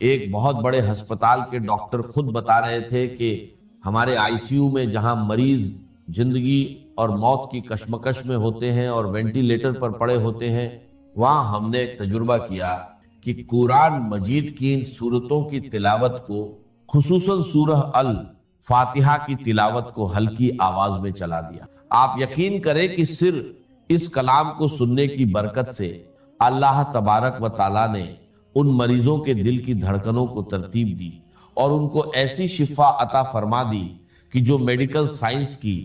ایک بہت بڑے ہسپتال کے ڈاکٹر خود بتا رہے تھے کہ ہمارے آئی سی یو میں جہاں مریض زندگی اور موت کی کشمکش میں ہوتے ہیں اور وینٹیلیٹر پر پڑے ہوتے ہیں، وہاں ہم نے ایک تجربہ کیا کہ قرآن مجید کی ان سورتوں کی تلاوت کو، خصوصاً سورہ الفاتحہ کی تلاوت کو ہلکی آواز میں چلا دیا۔ آپ یقین کریں کہ صرف اس کلام کو سننے کی برکت سے اللہ تبارک و تعالیٰ نے ان مریضوں کے دل کی دھڑکنوں کو ترتیب دی اور ان کو ایسی شفا عطا فرما دی کہ جو میڈیکل سائنس کی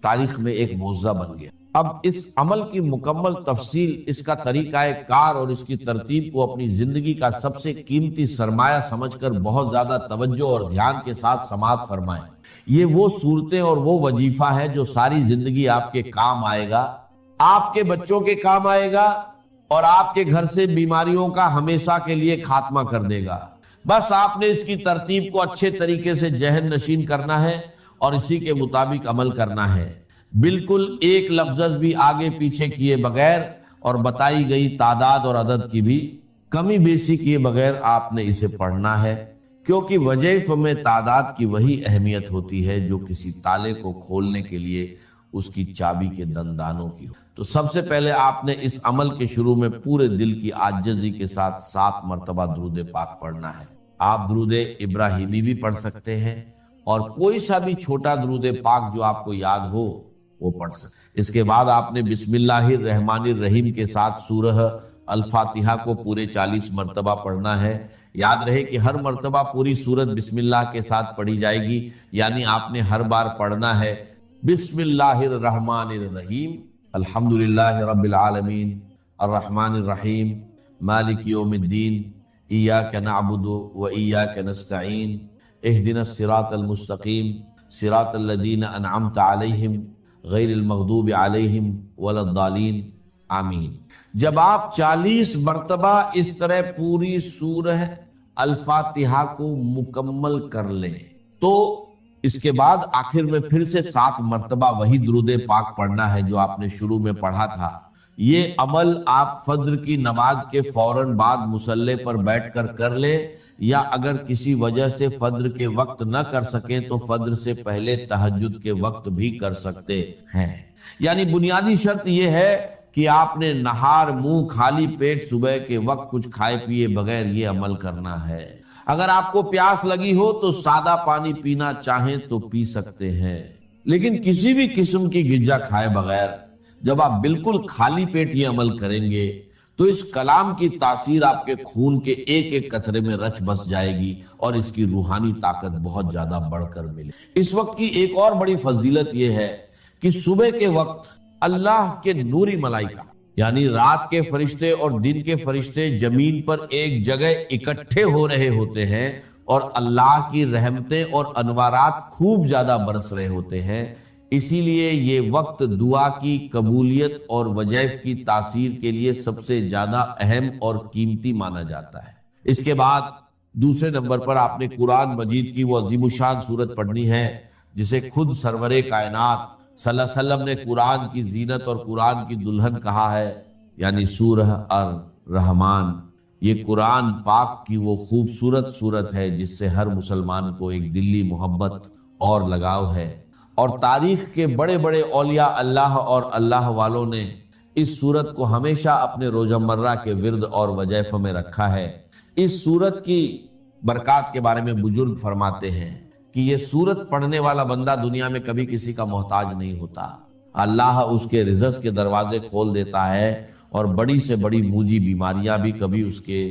تاریخ میں ایک معجزہ بن گیا۔ اب اس عمل کی مکمل تفصیل، اس کا طریقہ کار اور اس کی ترتیب کو اپنی زندگی کا سب سے قیمتی سرمایہ سمجھ کر بہت زیادہ توجہ اور دھیان کے ساتھ سماعت فرمائیں۔ یہ وہ صورتیں اور وہ وظیفہ ہے جو ساری زندگی آپ کے کام آئے گا، آپ کے بچوں کے کام آئے گا اور آپ کے گھر سے بیماریوں کا ہمیشہ کے لیے خاتمہ کر دے گا۔ بس آپ نے اس کی ترتیب کو اچھے طریقے سے ذہن نشین کرنا ہے اور اسی کے مطابق عمل کرنا ہے، بالکل ایک لفظ بھی آگے پیچھے کیے بغیر اور بتائی گئی تعداد اور عدد کی بھی کمی بیشی کیے بغیر آپ نے اسے پڑھنا ہے، کیونکہ وظائف میں تعداد کی وہی اہمیت ہوتی ہے جو کسی تالے کو کھولنے کے لیے اس کی چابی کے دندانوں کی ہو۔ تو سب سے پہلے آپ نے اس عمل کے شروع میں پورے دل کی عاجزی کے ساتھ 7 مرتبہ درود پاک پڑھنا ہے۔ آپ درود ابراہیمی بھی پڑھ سکتے ہیں اور کوئی سا بھی چھوٹا درود پاک جو آپ کو یاد ہو وہ پڑھ سکتے۔ اس کے بعد آپ نے بسم اللہ الرحمن الرحیم کے ساتھ سورہ الفاتحہ کو پورے 40 مرتبہ پڑھنا ہے۔ یاد رہے کہ ہر مرتبہ پوری سورت بسم اللہ کے ساتھ پڑھی جائے گی، یعنی آپ نے ہر بار پڑھنا ہے بسم اللہ الرحمن الرحیم، الحمدللہ رب العالمین، الرحمن الرحیم، مالک یوم الدین، ایاک نعبد و ایاک نستعین، اہدنا الصراط المستقیم، صراط الذین انعمت علیہم غیر المغضوب علیہم ولا الضالین، آمین۔ جب آپ 40 مرتبہ اس طرح پوری سورہ الفاتحہ کو مکمل کر لیں تو اس کے بعد آخر میں پھر سے 7 مرتبہ وہی درود پاک پڑھنا ہے جو آپ نے شروع میں پڑھا تھا۔ یہ عمل آپ فجر کی نماز کے فوراً بعد مصلی پر بیٹھ کر کر لیں، یا اگر کسی وجہ سے فجر کے وقت نہ کر سکیں تو فجر سے پہلے تہجد کے وقت بھی کر سکتے ہیں۔ یعنی بنیادی شرط یہ ہے کہ آپ نے نہار منہ خالی پیٹ صبح کے وقت کچھ کھائے پیے بغیر یہ عمل کرنا ہے۔ اگر آپ کو پیاس لگی ہو تو سادہ پانی پینا چاہیں تو پی سکتے ہیں، لیکن کسی بھی قسم کی غذا کھائے بغیر جب آپ بالکل خالی پیٹ یہ عمل کریں گے تو اس کلام کی تاثیر آپ کے خون کے ایک ایک قطرے میں رچ بس جائے گی اور اس کی روحانی طاقت بہت زیادہ بڑھ کر ملے۔ اس وقت کی ایک اور بڑی فضیلت یہ ہے کہ صبح کے وقت اللہ کے نوری ملائکہ یعنی رات کے فرشتے اور دن کے فرشتے زمین پر ایک جگہ اکٹھے ہو رہے ہوتے ہیں اور اللہ کی رحمتیں اور انوارات خوب زیادہ برس رہے ہوتے ہیں۔ اسی لیے یہ وقت دعا کی قبولیت اور وظائف کی تاثیر کے لیے سب سے زیادہ اہم اور قیمتی مانا جاتا ہے۔ اس کے بعد دوسرے نمبر پر آپ نے قرآن مجید کی وہ عظیم الشان سورت پڑھنی ہے جسے خود سرور کائنات صلی اللہ علیہ وسلم نے قرآن کی زینت اور قرآن کی دلہن کہا ہے، یعنی سورہ الرحمن۔ یہ قرآن پاک کی وہ خوبصورت سورت ہے جس سے ہر مسلمان کو ایک دلی محبت اور لگاؤ ہے، اور تاریخ کے بڑے بڑے اولیاء اللہ اور اللہ والوں نے اس سورت کو ہمیشہ اپنے روزمرہ کے ورد اور وظائف میں رکھا ہے۔ اس سورت کی برکات کے بارے میں بزرگ فرماتے ہیں کہ یہ سورت پڑھنے والا بندہ دنیا میں کبھی کسی کا محتاج نہیں ہوتا، اللہ اس کے رزق کے دروازے کھول دیتا ہے اور بڑی سے بڑی موجی بیماریاں بھی کبھی اس کے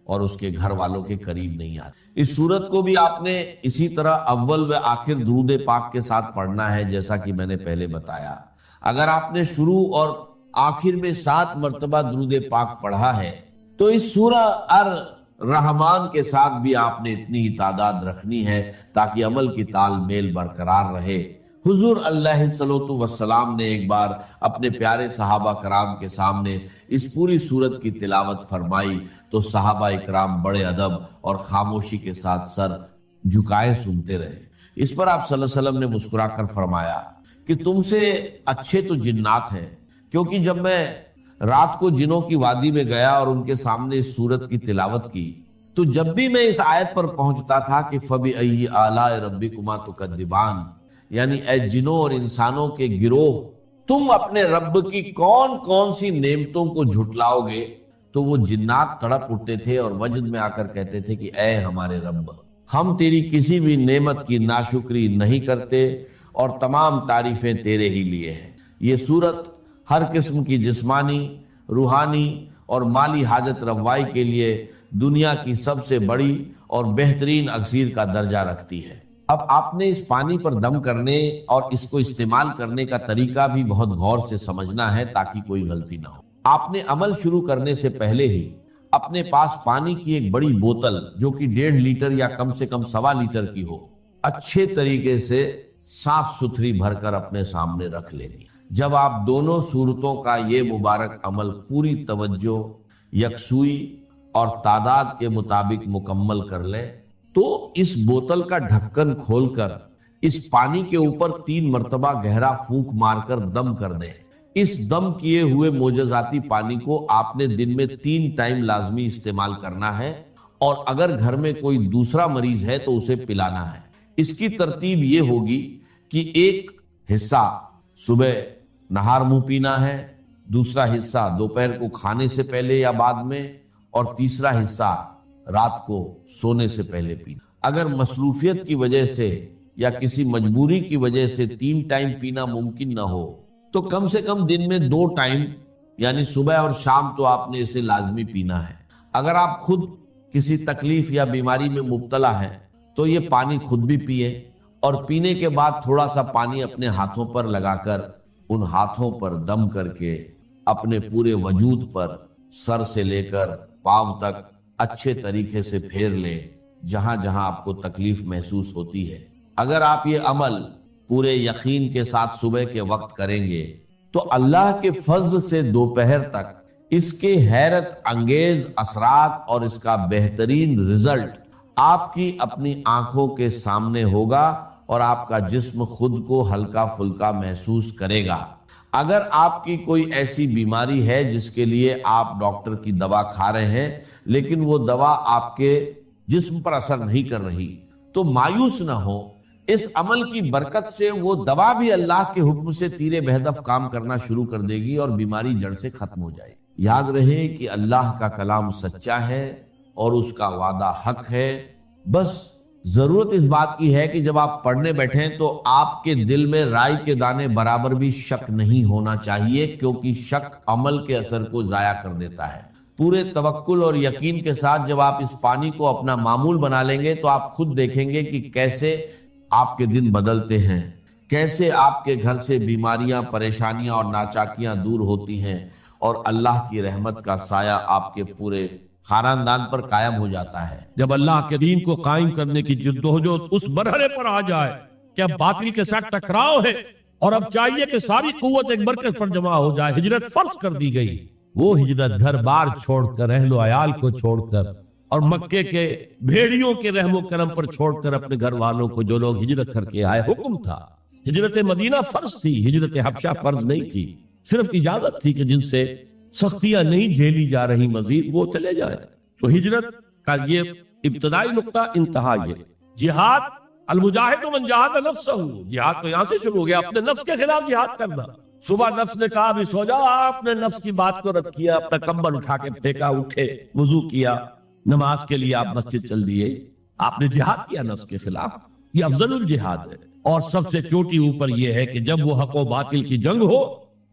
اور اس کے گھر والوں کے قریب نہیں آتی۔ اس سورت کو بھی آپ نے اسی طرح اول و آخر درود پاک کے ساتھ پڑھنا ہے جیسا کہ میں نے پہلے بتایا۔ اگر آپ نے شروع اور آخر میں 7 مرتبہ درود پاک پڑھا ہے تو اس سورہ الرحمن کے ساتھ بھی آپ نے اتنی ہی تعداد رکھنی ہے تاکہ عمل کی تال میل برقرار رہے۔ حضور علیہ السلام نے ایک بار اپنے پیارے صحابہ کرام کے سامنے اس پوری سورت کی تلاوت فرمائی تو صحابہ اکرام بڑے ادب اور خاموشی کے ساتھ سر جھکائے سنتے رہے۔ اس پر آپ صلی اللہ علیہ وسلم نے مسکرا کر فرمایا کہ تم سے اچھے تو جنات ہیں، کیونکہ جب میں رات کو جنوں کی وادی میں گیا اور ان کے سامنے اس سورت کی تلاوت کی تو جب بھی میں اس آیت پر پہنچتا تھا کہ فَبِأَيِّ آلَاءِ رَبِّكُمَا تُكَذِّبَانِ، یعنی اے جنوں اور انسانوں کے گروہ، تم اپنے رب کی کون کون سی نعمتوں کو جھٹلاؤ گے، تو وہ جنات تڑپ اٹھتے تھے اور وجد میں آ کر کہتے تھے کہ اے ہمارے رب، ہم تیری کسی بھی نعمت کی ناشکری نہیں کرتے اور تمام تعریفیں تیرے ہی لیے ہیں۔ یہ سورت ہر قسم کی جسمانی، روحانی اور مالی حاجت روائی کے لیے دنیا کی سب سے بڑی اور بہترین اکسیر کا درجہ رکھتی ہے۔ اب آپ نے اس پانی پر دم کرنے اور اس کو استعمال کرنے کا طریقہ بھی بہت غور سے سمجھنا ہے تاکہ کوئی غلطی نہ ہو۔ آپ نے عمل شروع کرنے سے پہلے ہی اپنے پاس پانی کی ایک بڑی بوتل جو کہ 1.5 لیٹر یا کم سے کم 1.25 لیٹر کی ہو، اچھے طریقے سے صاف ستھری بھر کر اپنے سامنے رکھ لینی۔ جب آپ دونوں صورتوں کا یہ مبارک عمل پوری توجہ، یکسوئی اور تعداد کے مطابق مکمل کر لیں تو اس بوتل کا ڈھکن کھول کر اس پانی کے اوپر 3 مرتبہ گہرا پھونک مار کر دم کر دیں۔ اس دم کیے ہوئے معجزاتی پانی کو آپ نے دن میں 3 ٹائم لازمی استعمال کرنا ہے، اور اگر گھر میں کوئی دوسرا مریض ہے تو اسے پلانا ہے۔ اس کی ترتیب یہ ہوگی کہ ایک حصہ صبح نہار منہ پینا ہے، دوسرا حصہ دوپہر کو کھانے سے پہلے یا بعد میں، اور تیسرا حصہ رات کو سونے سے پہلے پینا۔ اگر مصروفیت کی وجہ سے یا کسی مجبوری کی وجہ سے 3 ٹائم پینا ممکن نہ ہو تو کم سے کم دن میں 2 ٹائم یعنی صبح اور شام تو آپ نے اسے لازمی پینا ہے۔ اگر آپ خود کسی تکلیف یا بیماری میں مبتلا ہے تو یہ پانی خود بھی پیئے، اور پینے کے بعد تھوڑا سا پانی اپنے ہاتھوں پر لگا کر ان ہاتھوں پر دم کر کے اپنے پورے وجود پر سر سے لے کر پاؤں تک اچھے طریقے سے پھیر لیں جہاں جہاں آپ کو تکلیف محسوس ہوتی ہے۔ اگر آپ یہ عمل پورے یقین کے ساتھ صبح کے وقت کریں گے تو اللہ کے فضل سے دوپہر تک اس کے حیرت انگیز اثرات اور اس کا بہترین رزلٹ آپ کی اپنی آنکھوں کے سامنے ہوگا، اور آپ کا جسم خود کو ہلکا پھلکا محسوس کرے گا۔ اگر آپ کی کوئی ایسی بیماری ہے جس کے لیے آپ ڈاکٹر کی دوا کھا رہے ہیں لیکن وہ دوا آپ کے جسم پر اثر نہیں کر رہی تو مایوس نہ ہو، اس عمل کی برکت سے وہ دوا بھی اللہ کے حکم سے تیرے بہدف کام کرنا شروع کر دے گی اور بیماری جڑ سے ختم ہو جائے گی۔ یاد رہے کہ اللہ کا کلام سچا ہے اور اس کا وعدہ حق ہے، بس ضرورت اس بات کی ہے کہ جب آپ پڑھنے بیٹھیں تو آپ کے دل میں رائی کے دانے برابر بھی شک نہیں ہونا چاہیے، کیونکہ شک عمل کے اثر کو ضائع کر دیتا ہے۔ پورے توکل اور یقین کے ساتھ جب آپ اس پانی کو اپنا معمول بنا لیں گے تو آپ خود دیکھیں گے کہ کیسے آپ کے دن بدلتے ہیں، کیسے آپ کے گھر سے بیماریاں، پریشانیاں اور ناچاکیاں دور ہوتی ہیں، اور اللہ کی رحمت کا سایہ آپ کے پورے خاندان پر قائم ہو جاتا ہے۔ جب اللہ کے دین کو قائم کرنے کی جدوجہد اس مرحلے پر آ جائے کہ اب باطل کے ساتھ ٹکراؤ ہے اور اب چاہیے کہ ساری قوت ایک مرکز پر جمع ہو جائے، ہجرت فرض کر دی گئی، وہ ہجرت گھر بار چھوڑ کر، اہل و عیال کو چھوڑ کر، اور مکے کے بھیڑیوں کے رحم و کرم پر چھوڑ کر اپنے گھر والوں کو، جو لوگ ہجرت کر کے آئے، حکم تھا۔ ہجرت مدینہ فرض تھی، ہجرت حبشہ فرض نہیں تھی، صرف اجازت تھی کہ جن سے سختیاں نہیں جھیلی جا رہی مزید وہ چلے جائیں۔ تو ہجرت کا یہ ابتدائی نقطہ، انتہا یہ جہاد، المجاہد من جاہد نفسہ، جہاد تو یہاں سے شروع ہو گیا، اپنے نفس کے خلاف جہاد کرنا۔ صبح نفس نے کہا بھی سو جاؤ، آپ نے نفس کی بات کو رد کیا، اپنا کمبل اٹھا کے پھینکا، اٹھے، وضو کیا، نماز کے لیے آپ مسجد چل دیے، آپ نے جہاد کیا نفس کے خلاف۔ یہ افضل الجہاد ہے، اور سب سے چوٹی اوپر یہ ہے کہ جب وہ حق و باطل کی جنگ ہو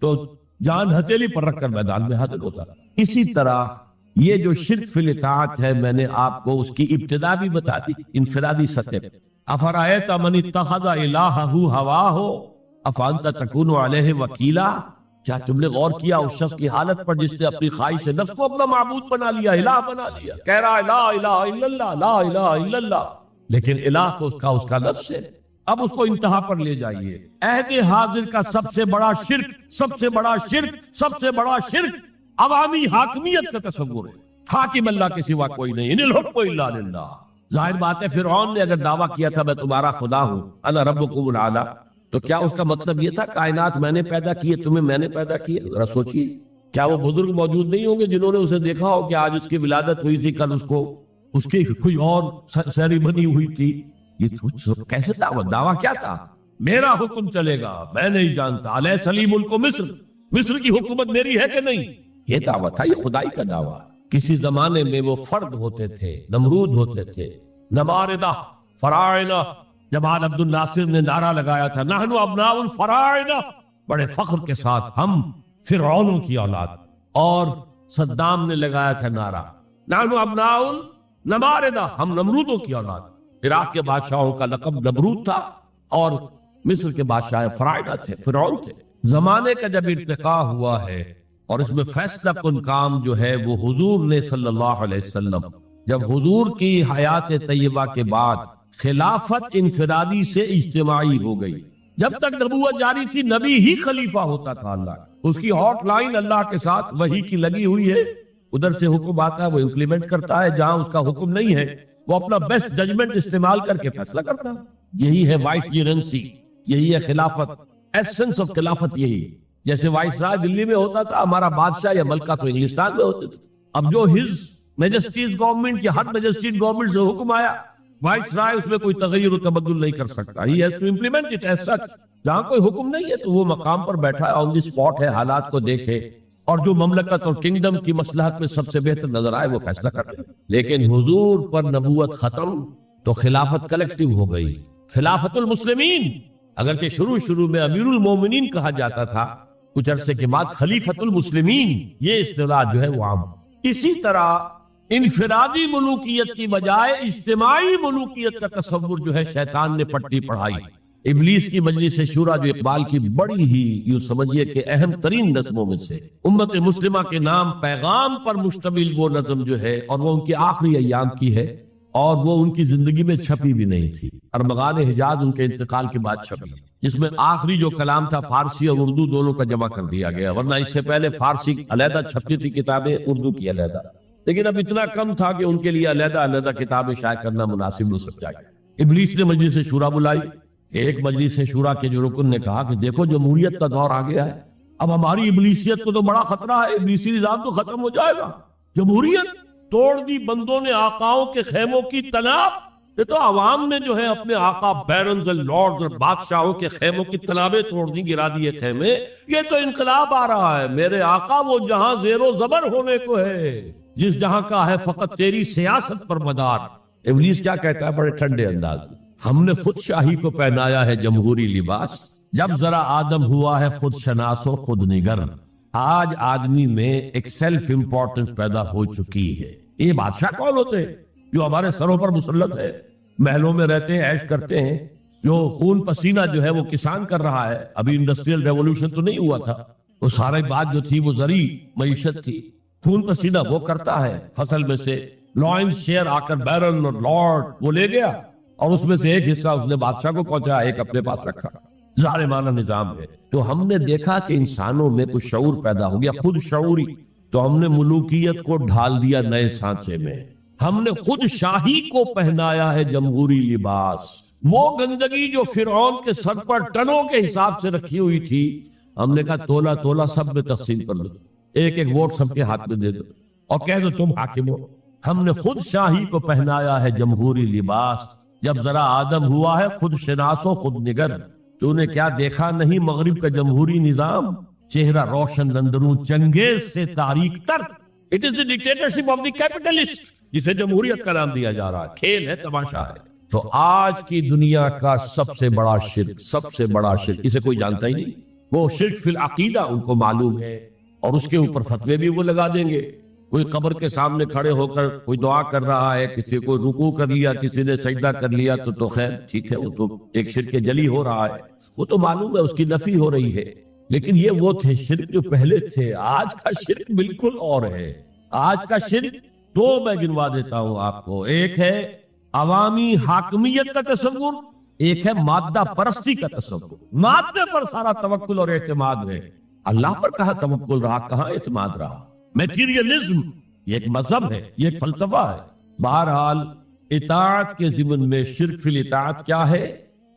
تو جان ہتھیلی پر رکھ کر میدان میں حاضر ہوتا۔ اسی طرح یہ جو شرک فی الاطاعت ہے، میں نے آپ کو اس کی ابتدا بھی بتا دی انفرادی سطح پر۔ افرأیت من اتخذ الہہ ہواہ افانت تکون علیہ وکیلا، کیا تم نے غور کیا اس شخص کی حالت پر جس نے اپنی خواہش سے نفس کو اپنا معبود بنا لیا، الہ بنا لیا، کہہ رہا ہے لا الہ الا اللہ، لا الہ الا اللہ، لیکن الہ تو اس کا نفس ہے۔ اب اس کو انتہا پر لے جائیے۔ عہد حاضر کا سب سے بڑا شرک، سب سے بڑا شرک، سب سے بڑا شرک عوامی حاکمیت کا تصور ہے۔ حاکم اللہ کے سوا کوئی نہیں، ان الحکم الا للہ۔ ذاہر بات ہے فرعون نے اگر دعویٰ کیا تھا میں تمہارا خدا ہوں، انا ربکم الاعلی، تو کیا اس کا مطلب یہ تھا کائنات میں نے پیدا کیے، تمہیں میں نے پیدا کیے؟ ذرا سوچیے، کیا وہ بزرگ موجود نہیں ہوں گے جنہوں نے اسے دیکھا ہو کہ آج اس کی ولادت ہوئی تھی، کل اس کو اس کی کوئی اور سیریمنی ہوئی تھی. یہ کیسے دعویٰ کیا تھا؟ میرا حکم چلے گا، میں نہیں جانتا. علیہ سلیم ملک مصر، مصر کی حکومت میری ہے کہ نہیں؟ یہ دعویٰ تھا، یہ خدائی کا دعویٰ. کسی زمانے میں وہ فرد ہوتے تھے، نمرود ہوتے تھے، نماردہ فراعنہ. جمال عبد الناصر نے نعرہ لگایا تھا نحن ابناء الفراعنہ، بڑے فخر کے ساتھ ہم فرعونوں کی اولاد. اور صدام نے لگایا تھا نعرہ نحن ابناء النماردہ، ہم نمرودوں کی اولاد. عراق کے بادشاہوں کا لقب نمرود تھا اور مصر کے بادشاہ فراعنہ تھے، فرعون تھے. زمانے کا جب ارتقاء ہوا ہے اور اس میں فیصلہ کن کام جو ہے وہ حضور نے صلی اللہ علیہ وسلم، جب حضور کی حیات طیبہ کے بعد خلافت انفرادی سے اجتماعی ہو گئی. جب تک نبوت جاری تھی نبی ہی خلیفہ ہوتا تھا. اللہ اس کی ہاٹ لائن اللہ کے ساتھ وحی کی لگی ہوئی ہے. ادھر سے حکم آتا ہے وہ امپلیمنٹ کرتا ہے، جہاں اس کا حکم نہیں ہے وہ اپنا بیسٹ ججمنٹ استعمال کر کے فیصلہ کرتا ہے. یہی ہے وائس جیرنسی، یہی ہے خلافت. ایسنس آف خلافت یہی ہے. جیسے وائس رائے دلی میں ہوتا تھا، ہمارا بادشاہ یا ملکہ تو انگلستان میں ہوتے تھے. اب جو ہز میجسٹیز گورنمنٹ یا ہر میجسٹیز گورنمنٹ سے حکم آیا، وائس رائے اس میں کوئی تغیر و تبدل نہیں کر سکتا. He has to implement it as such. جہاں کوئی حکم نہیں ہے تو وہ مقام پر بیٹھا ہے، آن دی اسپاٹ ہے، حالات کو دیکھے اور جو مملکت اور کنگڈم کی مصلحت میں سب سے بہتر نظر آئے وہ فیصلہ کرے. لیکن حضور پر نبوت ختم تو خلافت کلیکٹیو ہو گئی، خلافت المسلمین. اگرچہ شروع میں امیر المومنین کہا جاتا تھا، کچھ عرصے کے بعد خلیفت المسلمین یہ اصطلاح جو ہے وہ عام. اسی طرح انفرادی ملوکیت کی بجائے اجتماعی ملوکیت کا تصور جو ہے شیطان نے پٹی پڑھائی. ابلیس کی مجلس شورا جو اقبال کی بڑی ہی یوں سمجھیے کہ اہم ترین نظموں میں سے، امت مسلمہ کے نام پیغام پر مشتمل وہ نظم جو ہے، اور وہ ان کے آخری ایام کی ہے اور وہ ان کی زندگی میں چھپی بھی نہیں تھی. ارمغان حجاز ان کے انتقال کے بعد چھپی، جس میں آخری جو کلام تھا فارسی اور اردو دونوں کا جمع کر دیا گیا، ورنہ اس سے پہلے فارسی علیحدہ چھپتی تھی کتابیں، اردو کی علیحدہ. لیکن اب اتنا کم تھا کہ ان کے لیے علیحدہ کتابیں شائع کرنا مناسب ہو سکتا ہے. ابلیس نے مجلس شورا بلائی. ایک مجلس شورا کے جو رکن نے کہا کہ دیکھو جمہوریت کا دور آ گیا ہے، اب ہماری ابلیسیت کو تو بڑا خطرہ ہے، ابلیسی نظام تو ختم ہو جائے گا. جمہوریت توڑ دی بندوں نے آقاؤں کے خیموں کی تناب. یہ تو عوام نے جو ہے اپنے آقا بیرنز اور لارڈز اور بادشاہوں کے خیموں کی تنابیں توڑ دی، گرا دیے خیمے. یہ تو انقلاب آ رہا ہے. میرے آقا وہ جہاں زیر و زبر ہونے کو ہے، جس جہاں کا ہے فقط تیری سیاست پر مدار. ابلیس کیا کہتا ہے بڑے ٹھنڈے انداز میں، ہم نے خود شاہی کو پہنایا ہے جمہوری لباس، جب ذرا آدم ہوا ہے خود شناس و خود نگر. آج آدمی میں ایک سیلف امپورٹنس پیدا ہو چکی ہے. یہ بادشاہ کون ہوتے ہیں جو ہمارے سروں پر مسلط ہے، محلوں میں رہتے ہیں، عیش کرتے ہیں، جو خون پسینہ جو ہے وہ کسان کر رہا ہے. ابھی انڈسٹریل ریولوشن تو نہیں ہوا تھا، وہ سارے بات جو تھی وہ زرعی معیشت تھی. خون پسینہ وہ کرتا ہے، فصل میں سے لائنز شیئر آ کر بیرن اور لارڈ وہ لے گیا اور اس میں سے ایک حصہ اس نے بادشاہ کو پہنچا، ایک اپنے پاس رکھا. ظالمانہ نظام ہے. تو ہم نے دیکھا کہ انسانوں میں کچھ شعور پیدا ہو گیا، خود شعوری. تو ہم نے ملوکیت کو ڈھال دیا نئے سانچے میں. ہم نے خود شاہی کو پہنایا ہے جمہوری لباس. وہ گندگی جو فرعون کے سر پر ٹنوں کے حساب سے رکھی ہوئی تھی، ہم نے کہا تولا تولا سب میں تقسیم کر دو، ایک ایک ووٹ سب کے ہاتھ میں دے دو اور کہہ دو تم حاکم ہو. ہم نے خود شاہی کو پہنایا ہے جمہوری لباس، جب ذرا آدم ہوا ہے خود شناس و خود نگر. تو نے کیا دیکھا نہیں مغرب کا جمہوری نظام، چہرہ روشن اندروں چنگیز سے تاریک تر. It is the dictatorship of the capitalist, جسے جمہوریت کا نام دیا جا رہا ہے. کھیل ہے، تماشا ہے. تو آج کی دنیا کا سب سے بڑا شرک اسے کوئی جانتا ہی نہیں. وہ شرک فی العقیدہ ان کو معلوم ہے اور اس کے اوپر فتوے بھی وہ لگا دیں گے. کوئی قبر کے سامنے کھڑے ہو کر کوئی دعا کر رہا ہے، کسی کو رکوع کر لیا، کسی نے سجدہ کر لیا تو خیر ٹھیک ہے، وہ تو ایک شرک جلی ہو رہا ہے، وہ تو معلوم ہے، اس کی نفی ہو رہی ہے. لیکن یہ وہ تھے شرک جو پہلے تھے. آج کا شرک بالکل اور ہے. آج کا شرک دو میں گنوا دیتا ہوں آپ کو. ایک ہے عوامی حاکمیت کا تصور، ایک ہے مادہ پرستی کا تصور. مادے پر سارا توکل اور اعتماد ہے. اللہ پر کہاں توکل رہا، کہاں اعتماد رہا. میٹیریلزم یہ ایک مذہب ہے، یہ ایک فلسفہ ہے. بہرحال اطاعت کے ضمن میں شرک فی الاطاعت کیا ہے؟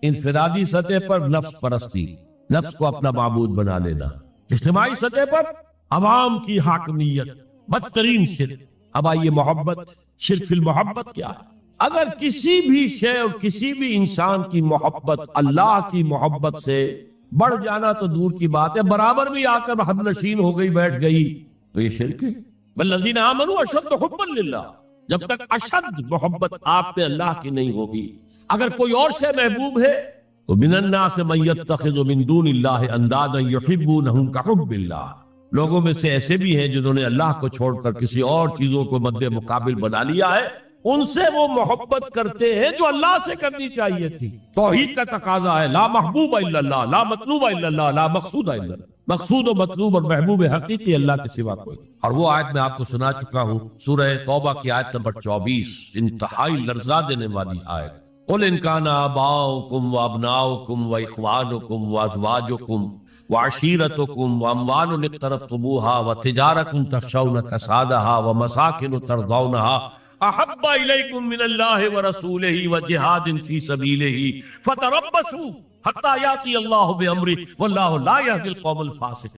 انفرادی سطح پر نفس پرستی، نفس کو اپنا معبود بنا لینا. اجتماعی سطح پر عوام کی حاکمیت، بدترین شرک. اب آئیے محبت. شرک فی المحبت کیا ہے؟ اگر کسی بھی شے اور کسی بھی انسان کی محبت اللہ کی محبت سے بڑھ جانا تو دور کی بات ہے، برابر بھی آ کر ہم نشین ہو گئی، بیٹھ گئی، تو یہ شرک ہے۔ والذین آمنوا اشد حبا للہ، جب تک اشد محبت آپ پہ اللہ کی نہیں ہوگی۔ اگر کوئی اور شے محبوب ہے تو من الناس من یتخذ من دون اللہ اندادا یحبونہم کحب اللہ، لوگوں میں سے ایسے بھی ہیں جنہوں نے اللہ کو چھوڑ کر کسی اور چیزوں کو مد مقابل بنا لیا ہے، ان سے وہ محبت کرتے ہیں جو اللہ سے کرنی چاہیے تھی۔ توحید کا تقاضا ہے لا محبوب الا اللہ، لا مطلوب الا اللہ، لا مقصود الا اللہ، مقصود و مطلوب اور محبوب حقیقی اللہ کے سوا کوئی۔ اور وہ آیت میں آپ کو سنا چکا ہوں، سورہ توبہ کی آیت نمبر 24، انتہائی لرزا دینے والی آیت۔ قل ان کان آباؤکم وابناؤکم واخوانکم وازواجکم وعشیرتکم واموال اقترفتموها وتجارۃ تخشون کسادها ومساکن ترضونها احب الیکم من اللہ ورسولہ وجہاد فی سبیلہ فتربصوا حتی یاتی اللہ بامرہ واللہ لا یہدی القوم الفاسقین۔